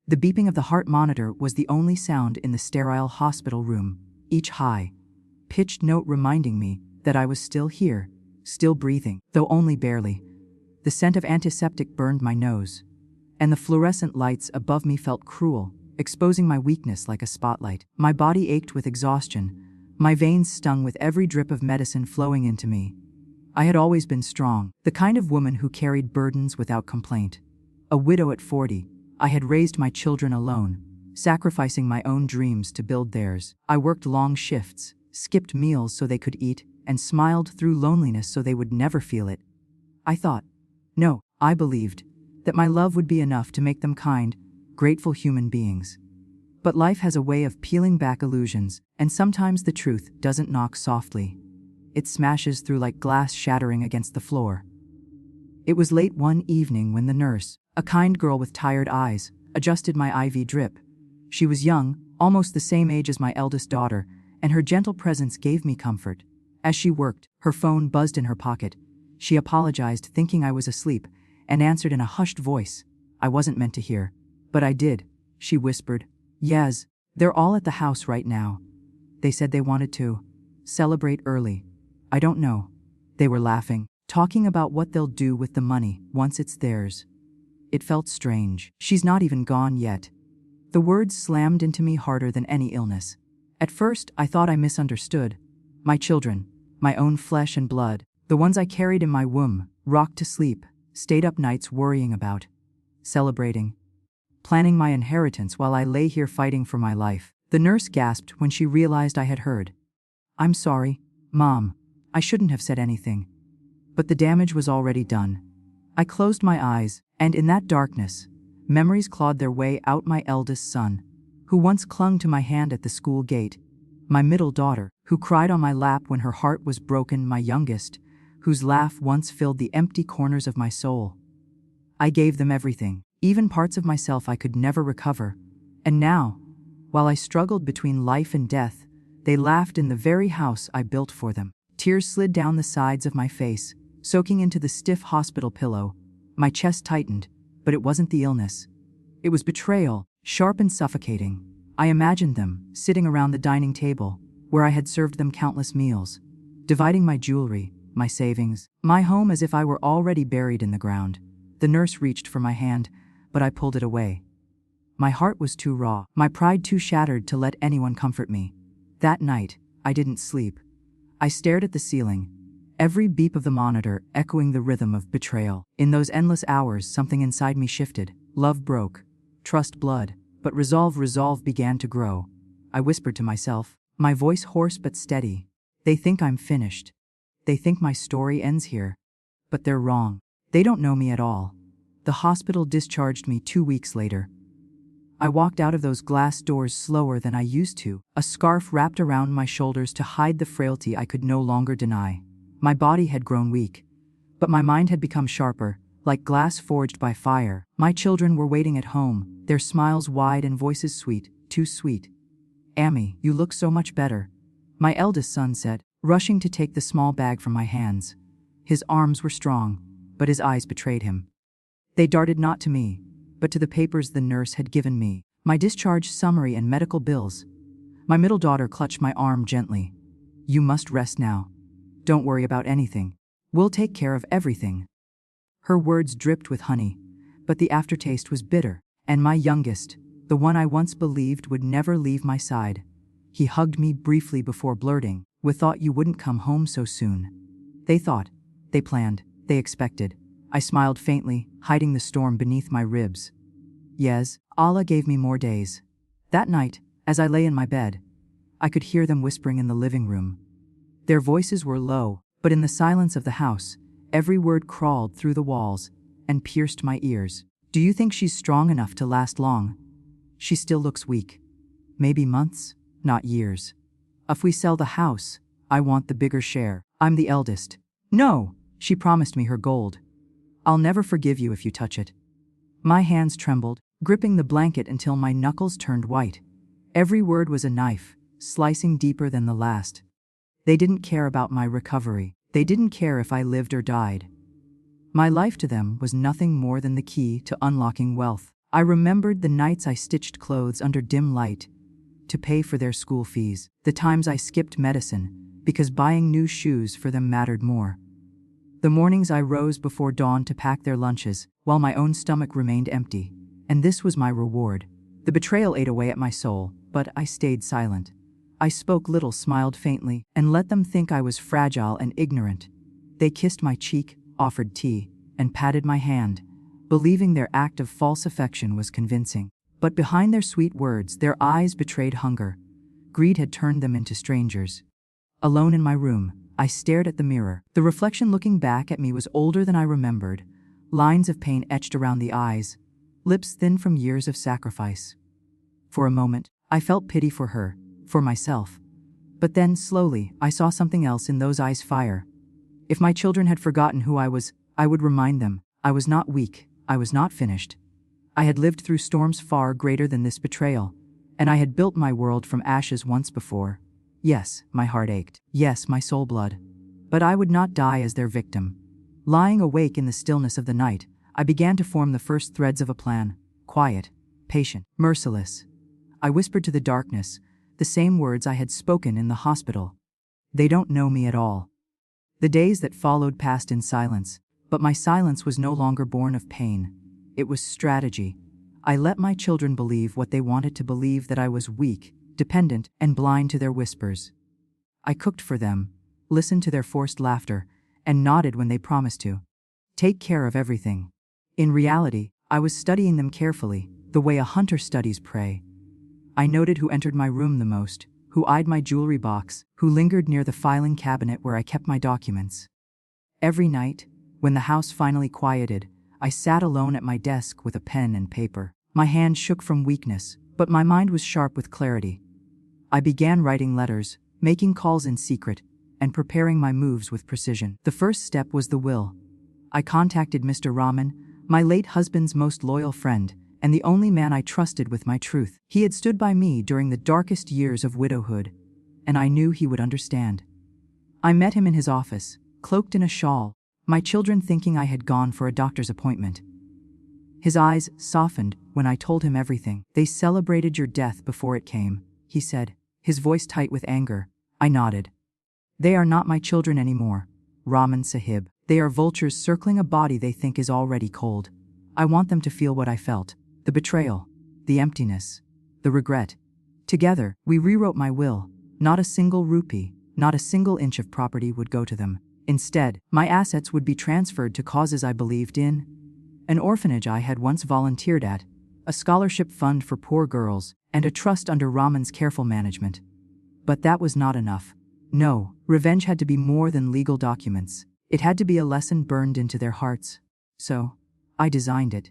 The beeping of the heart monitor was the only sound in the sterile hospital room, each high-pitched note reminding me that I was still here, still breathing, though only barely. The scent of antiseptic burned my nose, and the fluorescent lights above me felt cruel, exposing my weakness like a spotlight. My body ached with exhaustion, my veins stung with every drip of medicine flowing into me. I had always been strong, the kind of woman who carried burdens without complaint. A widow at 40, I had raised my children alone, sacrificing my own dreams to build theirs. I worked long shifts, skipped meals so they could eat, and smiled through loneliness so they would never feel it. I believed that my love would be enough to make them kind, grateful human beings. But life has a way of peeling back illusions, and sometimes the truth doesn't knock softly. It smashes through like glass shattering against the floor. It was late one evening when the nurse, a kind girl with tired eyes, adjusted my IV drip. She was young, almost the same age as my eldest daughter, and her gentle presence gave me comfort. As she worked, her phone buzzed in her pocket. She apologized, thinking I was asleep, and answered in a hushed voice. I wasn't meant to hear. But I did, she whispered. Yes, they're all at the house right now. They said they wanted to celebrate early. I don't know. They were laughing, talking about what they'll do with the money once it's theirs. It felt strange. She's not even gone yet. The words slammed into me harder than any illness. At first, I thought I misunderstood. My children, my own flesh and blood, the ones I carried in my womb, rocked to sleep, stayed up nights worrying about, celebrating, planning my inheritance while I lay here fighting for my life. The nurse gasped when she realized I had heard. I'm sorry, Mom. I shouldn't have said anything. But the damage was already done. I closed my eyes, and in that darkness, memories clawed their way out. My eldest son, who once clung to my hand at the school gate. My middle daughter, who cried on my lap when her heart was broken. My youngest, whose laugh once filled the empty corners of my soul. I gave them everything, even parts of myself I could never recover. And now, while I struggled between life and death, they laughed in the very house I built for them. Tears slid down the sides of my face, soaking into the stiff hospital pillow. My chest tightened, but it wasn't the illness. It was betrayal, sharp and suffocating. I imagined them, sitting around the dining table, where I had served them countless meals, dividing my jewelry, my savings, my home as if I were already buried in the ground. The nurse reached for my hand, but I pulled it away. My heart was too raw, my pride too shattered to let anyone comfort me. That night, I didn't sleep. I stared at the ceiling, every beep of the monitor echoing the rhythm of betrayal. In those endless hours, something inside me shifted. Love broke, trust bled, but resolve began to grow. I whispered to myself, my voice hoarse but steady. They think I'm finished. They think my story ends here. But they're wrong. They don't know me at all. The hospital discharged me 2 weeks later. I walked out of those glass doors slower than I used to, a scarf wrapped around my shoulders to hide the frailty I could no longer deny. My body had grown weak, but my mind had become sharper, like glass forged by fire. My children were waiting at home, their smiles wide and voices sweet, too sweet. Amy, you look so much better, my eldest son said, rushing to take the small bag from my hands. His arms were strong, but his eyes betrayed him. They darted not to me, but to the papers the nurse had given me, my discharge summary and medical bills. My middle daughter clutched my arm gently. You must rest now. Don't worry about anything. We'll take care of everything. Her words dripped with honey, but the aftertaste was bitter. And my youngest, the one I once believed would never leave my side, he hugged me briefly before blurting, "We thought you wouldn't come home so soon." They thought, they planned, they expected. I smiled faintly, hiding the storm beneath my ribs. Yes, Allah gave me more days. That night, as I lay in my bed, I could hear them whispering in the living room. Their voices were low, but in the silence of the house, every word crawled through the walls and pierced my ears. Do you think she's strong enough to last long? She still looks weak. Maybe months, not years. If we sell the house, I want the bigger share. I'm the eldest. No, she promised me her gold. I'll never forgive you if you touch it. My hands trembled, gripping the blanket until my knuckles turned white. Every word was a knife, slicing deeper than the last. They didn't care about my recovery. They didn't care if I lived or died. My life to them was nothing more than the key to unlocking wealth. I remembered the nights I stitched clothes under dim light to pay for their school fees, the times I skipped medicine because buying new shoes for them mattered more, the mornings I rose before dawn to pack their lunches while my own stomach remained empty. And this was my reward. The betrayal ate away at my soul, but I stayed silent. I spoke little, smiled faintly, and let them think I was fragile and ignorant. They kissed my cheek, offered tea, and patted my hand, believing their act of false affection was convincing. But behind their sweet words, their eyes betrayed hunger. Greed had turned them into strangers. Alone in my room, I stared at the mirror. The reflection looking back at me was older than I remembered, lines of pain etched around the eyes, lips thin from years of sacrifice. For a moment, I felt pity for her, for myself. But then, slowly, I saw something else in those eyes: fire. If my children had forgotten who I was, I would remind them. I was not weak, I was not finished. I had lived through storms far greater than this betrayal, and I had built my world from ashes once before. Yes, my heart ached. Yes, my soul bled. But I would not die as their victim. Lying awake in the stillness of the night, I began to form the first threads of a plan. Quiet, patient, merciless. I whispered to the darkness, the same words I had spoken in the hospital. They don't know me at all. The days that followed passed in silence, but my silence was no longer born of pain. It was strategy. I let my children believe what they wanted to believe, that I was weak, dependent, and blind to their whispers. I cooked for them, listened to their forced laughter, and nodded when they promised to take care of everything. In reality, I was studying them carefully, the way a hunter studies prey. I noted who entered my room the most, who eyed my jewelry box, who lingered near the filing cabinet where I kept my documents. Every night, when the house finally quieted, I sat alone at my desk with a pen and paper. My hand shook from weakness, but my mind was sharp with clarity. I began writing letters, making calls in secret, and preparing my moves with precision. The first step was the will. I contacted Mr. Rahman, my late husband's most loyal friend, and the only man I trusted with my truth. He had stood by me during the darkest years of widowhood, and I knew he would understand. I met him in his office, cloaked in a shawl, my children thinking I had gone for a doctor's appointment. His eyes softened when I told him everything. "They celebrated your death before it came," he said, his voice tight with anger. I nodded. "They are not my children anymore, Rahman Sahib. They are vultures circling a body they think is already cold. I want them to feel what I felt. The betrayal, the emptiness, the regret. Together, we rewrote my will. Not a single rupee, not a single inch of property would go to them. Instead, my assets would be transferred to causes I believed in. An orphanage I had once volunteered at, a scholarship fund for poor girls, and a trust under Rahman's careful management. But that was not enough. No, revenge had to be more than legal documents. It had to be a lesson burned into their hearts. So, I designed it.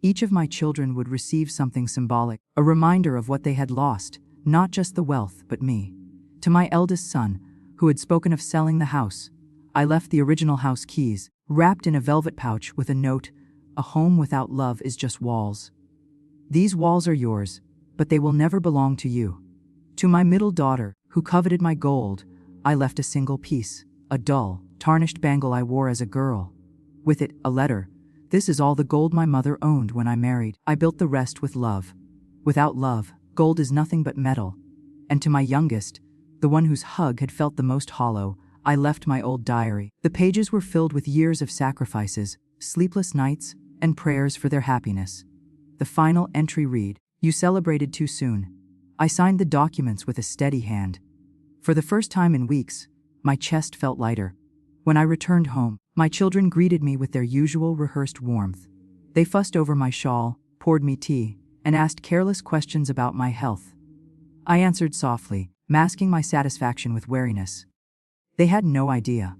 Each of my children would receive something symbolic, a reminder of what they had lost, not just the wealth, but me. To my eldest son, who had spoken of selling the house, I left the original house keys, wrapped in a velvet pouch with a note: "A home without love is just walls. These walls are yours, but they will never belong to you." To my middle daughter, who coveted my gold, I left a single piece, a dull, tarnished bangle I wore as a girl. With it, a letter: "This is all the gold my mother owned when I married. I built the rest with love. Without love, gold is nothing but metal." And to my youngest, the one whose hug had felt the most hollow, I left my old diary. The pages were filled with years of sacrifices, sleepless nights, and prayers for their happiness. The final entry read: "You celebrated too soon." I signed the documents with a steady hand. For the first time in weeks, my chest felt lighter. When I returned home, my children greeted me with their usual rehearsed warmth. They fussed over my shawl, poured me tea, and asked careless questions about my health. I answered softly, masking my satisfaction with wariness. They had no idea.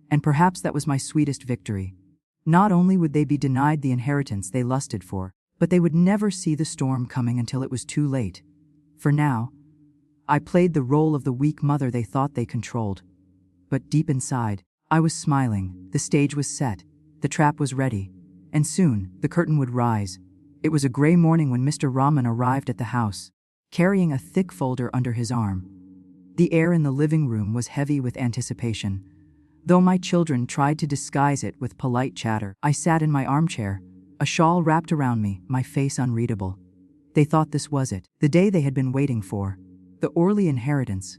And perhaps that was my sweetest victory. Not only would they be denied the inheritance they lusted for, but they would never see the storm coming until it was too late. For now, I played the role of the weak mother they thought they controlled. But deep inside, I was smiling. The stage was set, the trap was ready, and soon the curtain would rise. It was a gray morning when Mr. Rahman arrived at the house, carrying a thick folder under his arm. The air in the living room was heavy with anticipation. Though my children tried to disguise it with polite chatter, I sat in my armchair, a shawl wrapped around me, my face unreadable. They thought this was it, the day they had been waiting for. The early inheritance.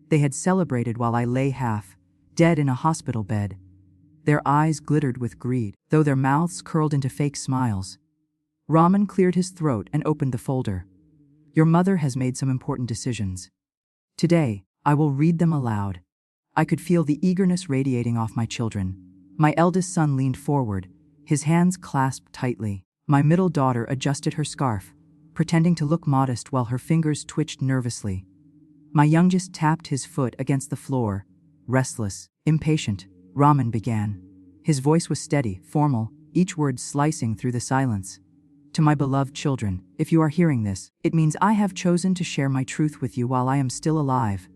They had celebrated while I lay half dead in a hospital bed. Their eyes glittered with greed, though their mouths curled into fake smiles. Raman cleared his throat and opened the folder. Your mother has made some important decisions. Today, I will read them aloud. I could feel the eagerness radiating off my children. My eldest son leaned forward, his hands clasped tightly. My middle daughter adjusted her scarf, pretending to look modest while her fingers twitched nervously. My youngest tapped his foot against the floor, restless, impatient. Raman began. His voice was steady, formal, each word slicing through the silence. To my beloved children, if you are hearing this, it means I have chosen to share my truth with you while I am still alive.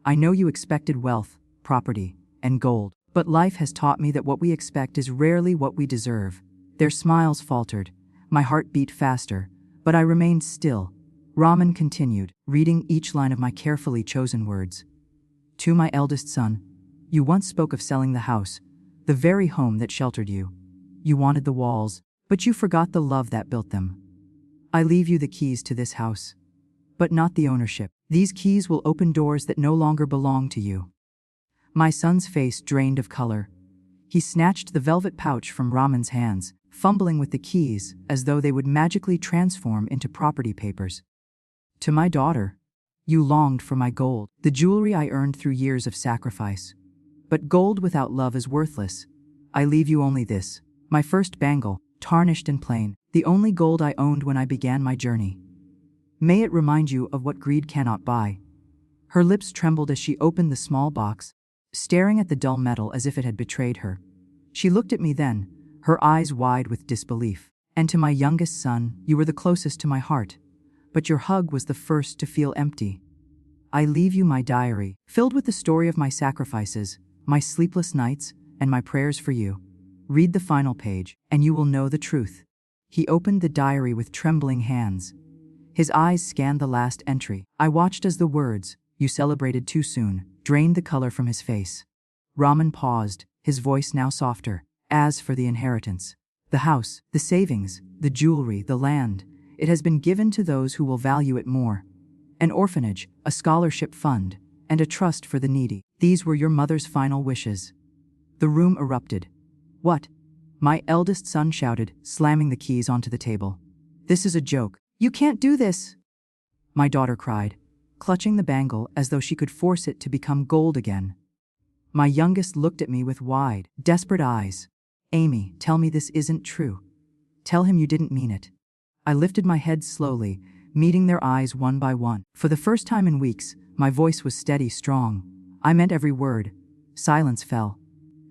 I know you expected wealth, property, and gold, but life has taught me that what we expect is rarely what we deserve. Their smiles faltered. My heart beat faster, but I remained still. Raman continued, reading each line of my carefully chosen words. To my eldest son, you once spoke of selling the house, the very home that sheltered you. You wanted the walls, but you forgot the love that built them. I leave you the keys to this house, but not the ownership. These keys will open doors that no longer belong to you. My son's face drained of color. He snatched the velvet pouch from Raman's hands, fumbling with the keys as though they would magically transform into property papers. To my daughter, you longed for my gold, the jewelry I earned through years of sacrifice. But gold without love is worthless. I leave you only this, my first bangle, tarnished and plain, the only gold I owned when I began my journey. May it remind you of what greed cannot buy. Her lips trembled as she opened the small box, staring at the dull metal as if it had betrayed her. She looked at me then, her eyes wide with disbelief. And to my youngest son, you were the closest to my heart, but your hug was the first to feel empty. I leave you my diary, filled with the story of my sacrifices, my sleepless nights, and my prayers for you. Read the final page, and you will know the truth. He opened the diary with trembling hands. His eyes scanned the last entry. I watched as the words, "You celebrated too soon," drained the color from his face. Raman paused, his voice now softer. As for the inheritance, the house, the savings, the jewelry, the land, it has been given to those who will value it more. An orphanage, a scholarship fund, and a trust for the needy. These were your mother's final wishes. The room erupted. What? My eldest son shouted, slamming the keys onto the table. This is a joke. You can't do this. My daughter cried, clutching the bangle as though she could force it to become gold again. My youngest looked at me with wide, desperate eyes. Amy, tell me this isn't true. Tell him you didn't mean it. I lifted my head slowly, meeting their eyes one by one. For the first time in weeks, my voice was steady, strong. I meant every word. Silence fell.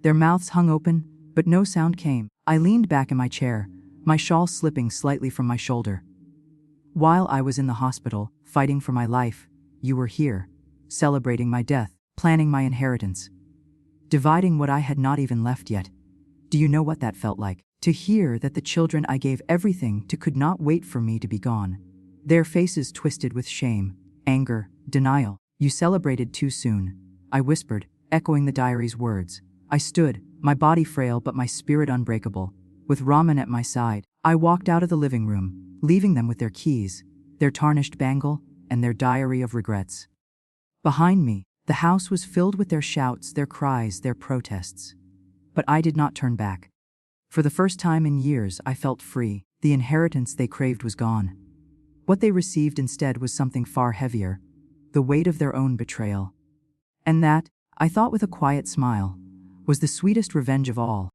Their mouths hung open, but no sound came. I leaned back in my chair, my shawl slipping slightly from my shoulder. While I was in the hospital, fighting for my life, you were here, celebrating my death, planning my inheritance, dividing what I had not even left yet. Do you know what that felt like? To hear that the children I gave everything to could not wait for me to be gone. Their faces twisted with shame, anger, denial. You celebrated too soon, I whispered, echoing the diary's words. I stood, my body frail but my spirit unbreakable. With Raman at my side, I walked out of the living room, leaving them with their keys, their tarnished bangle, and their diary of regrets. Behind me, the house was filled with their shouts, their cries, their protests. But I did not turn back. For the first time in years, I felt free. The inheritance they craved was gone. What they received instead was something far heavier, the weight of their own betrayal. And that, I thought with a quiet smile, was the sweetest revenge of all.